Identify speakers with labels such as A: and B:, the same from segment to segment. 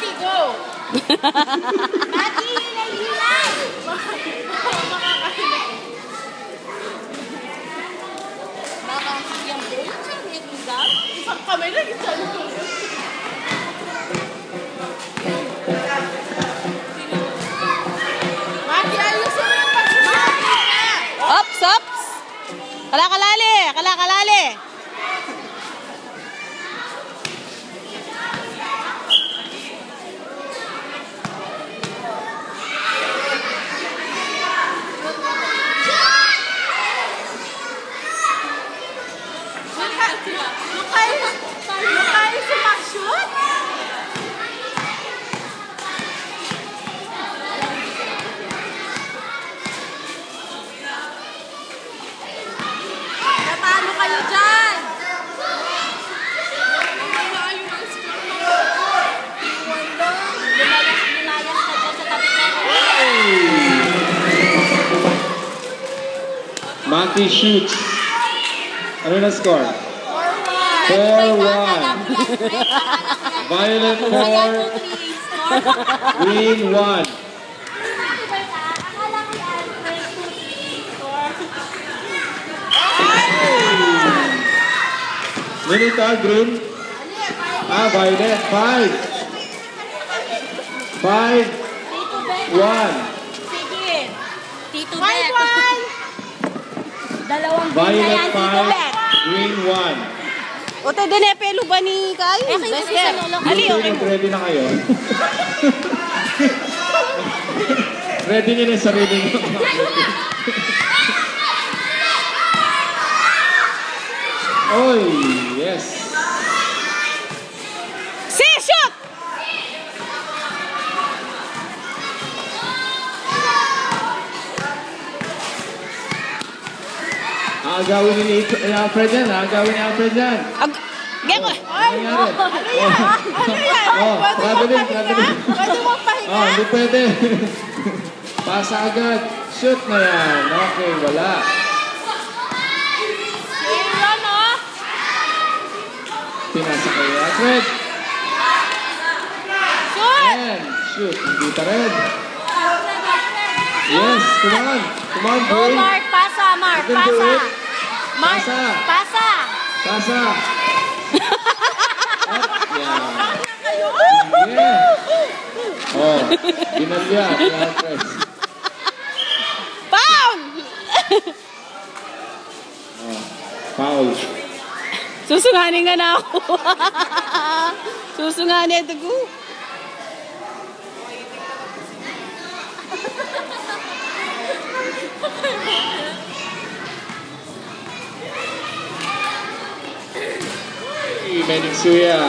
A: Maki, go! Maki, hilay! Baka yung boy, isang kamay lang, isang Maki, ayusin mo yung pagsusunod na!
B: Ops, ops! Kalakalali! Kalakalali!
A: Kayo sumakshoot? Paano kayo dyan? Lumayas ka dyan sa tabi ko.
C: Maki shoots. Ano na score? 4-1. Violet 4. Green 1. Minute green. Violet 5. 5-1.
A: Sige. Tito Bet. 5-1. Dalawang
C: Violet 5. Green 1.
B: O, tayo din eh, pelo ba ni Kai? Bester. Ali, okay mo.
C: Ready na kayo? Ready nyo na yung sarili nyo. Oy, yes.
B: Si, shoot!
C: Agawin ni Alfred yan, agawin ni Alfred yan.
B: Geko!
C: Ano nangyari? Traveling.
A: Pwede mo pahinga?
C: Hindi pwede. Pasa agad. Shoot na yan. Okay, wala.
A: Aaron, oh.
C: Pinasa kayo. Alfred.
A: Shoot!
C: Ayan. Shoot. Hindi pa rin. Yes, come on. Come on,
A: Go,
C: boy.
A: Mark. Pasa, Mark.
C: You can do
A: Pasa.
C: it.
A: Mark,
C: Pasa.
A: pasa.
C: Pasa. Yeah. Oh, ginalya ni Alfred.
B: Foul!
C: Oh, foul.
B: Susunganin nga na ako. Susunganin ito ko.
C: Mening Suya.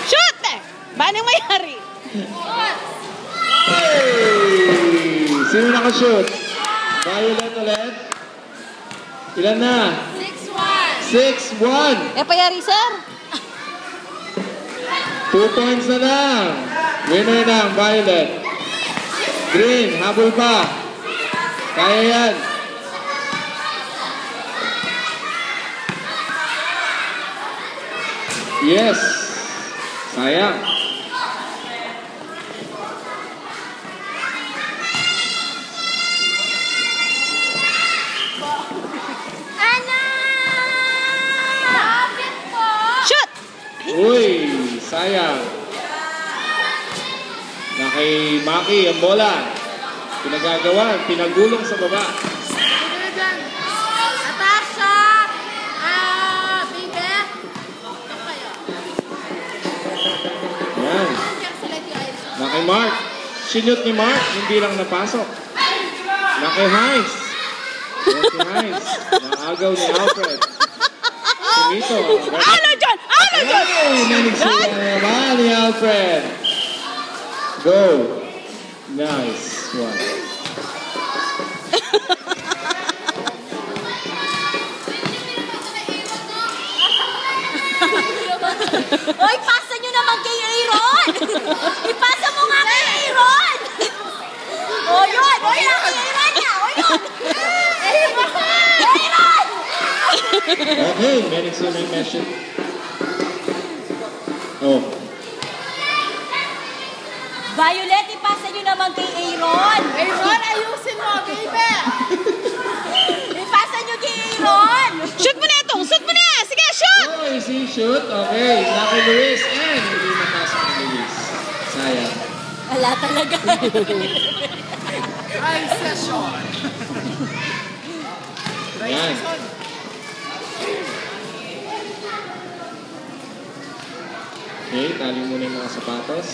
B: Shoot! Banang mayari?
C: Hey! Sino nakashoot? Violet ulit. Ilan na?
A: 6-1.
C: 6-1.
B: Payari, sir.
C: 2 points na lang. Winner ng Violet. Green, habol pa. Kaya yan. Yes. Sayang.
A: Ana! Lapit po!
B: Shoot!
C: Uy, sayang. Na kay Maki ang bola. Pinagagawa, pinagulong sa baba.
A: Natasha! Bibe! Ito kayo.
C: Yan. Na kay Mark. Sinut ni Mark, hindi lang napasok. Na kay Heinz. Yan si Heinz. Naagaw ni Alfred. Sumito.
B: Ano dyan? Ano dyan?
C: Ay, naligsiya naman ni Alfred. Go. Nice one.
A: Hoy, pasa nyo naman kay Aaron! Ipasa mo nga kay Aaron! O yun! O yun! Kay Aaron niya! O yun! Aaron!
C: Okay, Mening Suya may mention. Oh.
A: Violet, ipasa nyo naman kay Aaron.
B: Aaron, ayusin mo, baby!
A: Ipasa nyo kay Aaron.
B: Shoot mo na itong! Shoot mo na! Sige, shoot!
C: Oh, easy shoot. Okay. Lucky Luis. And hindi napasok ni Luis. Sayang.
A: Wala talaga.
B: Ay, session!
C: Yan. Okay, tali muna yung mga sapatos.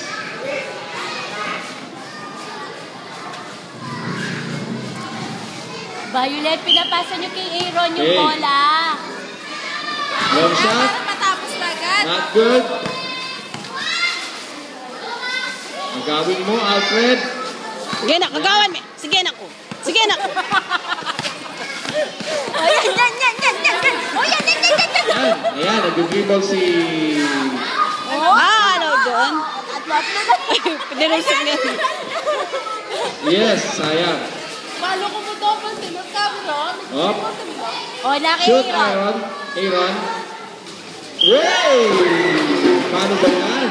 A: Violet, pinapasa nyo kay Aaron yung
C: Okay.
A: bola.
C: Long shot.
B: Matapos na agad.
C: Not good. Ang gawin mo, Alfred.
B: Sige na, kagawan mo. Sige na ko. Sige na ko.
A: O, yan. O, yan.
C: Yan. Ayan, nag-dribble si...
B: Ano doon? Pinirusok niya.
C: Yes, sayang.
B: Palo ko mo double tinot ka, bro.
C: Up.
A: O, na kay
C: Shoot,
A: Aaron.
C: Aaron. Way! Paano ba yan?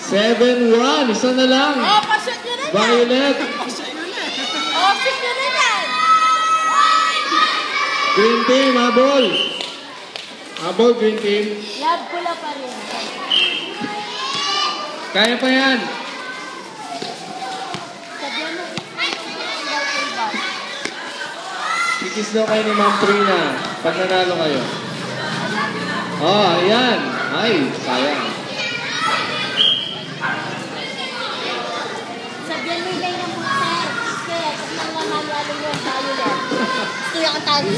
C: 7-1. Isa na lang.
B: Oh, pa-shoot nyo na yan.
C: Violet.
B: Oh, shoot nyo na yan.
C: Green team, habol. Habol, green team.
A: Love ko lang pa rin.
C: Kaya pa yan.
A: Sabihan mo,
C: Kikis daw kayo ni Ma'am Trina pag nanalo kayo. Oh, ayan. Ay, sayang.
A: sabihan mo yung ng mga kaya pag nangangalalo yung Violet. Gusto yung katalo.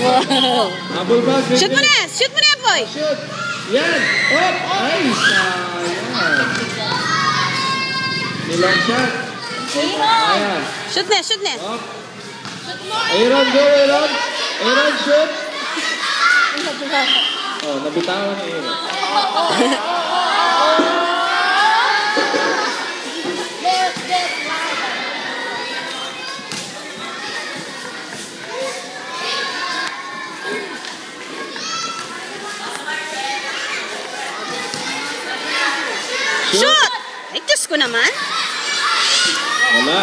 C: Habol ba? Green
B: Shoot mo
C: team?
B: na! Shoot mo na, boy!
C: Shoot. Yan. Up. Ay, sayang. Nilang shot.
A: Aaron!
C: Ayan.
B: Shoot na, shoot na!
C: Up. Aaron, go, Aaron. Aaron, shoot. Oh, nabitawan ni Aaron.
B: Shoot! Ay, Diyos ko naman.
C: Wala.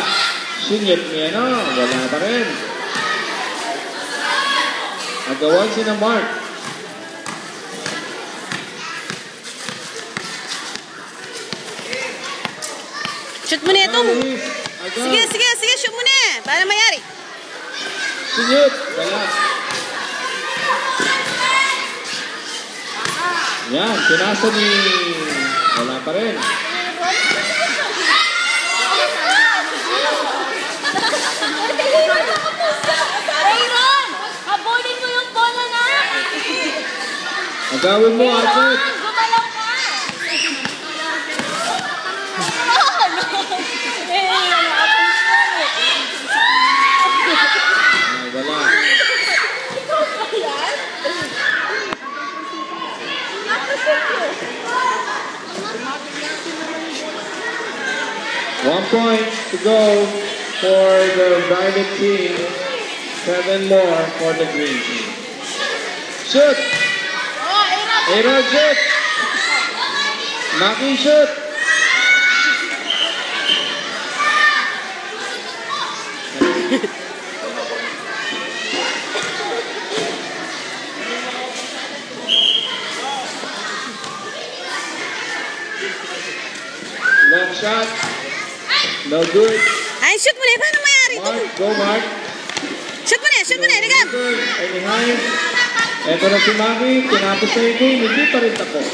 C: Sinyet niya, no? Wala pa rin. Agawan si na Mark.
B: Shoot mo na itong.
C: Luis, agad.
B: Sige, shoot mo na. Para mayari.
C: Sinyet. Wala. Yan, pinasa ni... Wala pa rin.
A: Aaron! Habulin mo yung bola na!
C: Agawin mo, Alfred.
A: Gumalaw ka!
C: Ay, wala. 1 point to go for the Violet team. 7 more for the green team. Shoot! Aaron, shoot! Maki, shoot! Long shot. No good.
B: Ay, shoot mo na. Paano mayari ito?
C: Mark, go Mark.
B: Shoot mo na. Ligam.
C: Ay ni Hines. Eto na si Maki. Tinapos na yung game. Hindi pa rin tapos.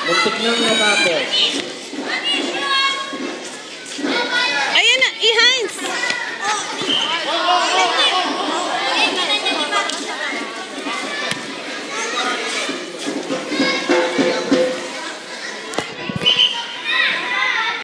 C: Muntik nang natapos.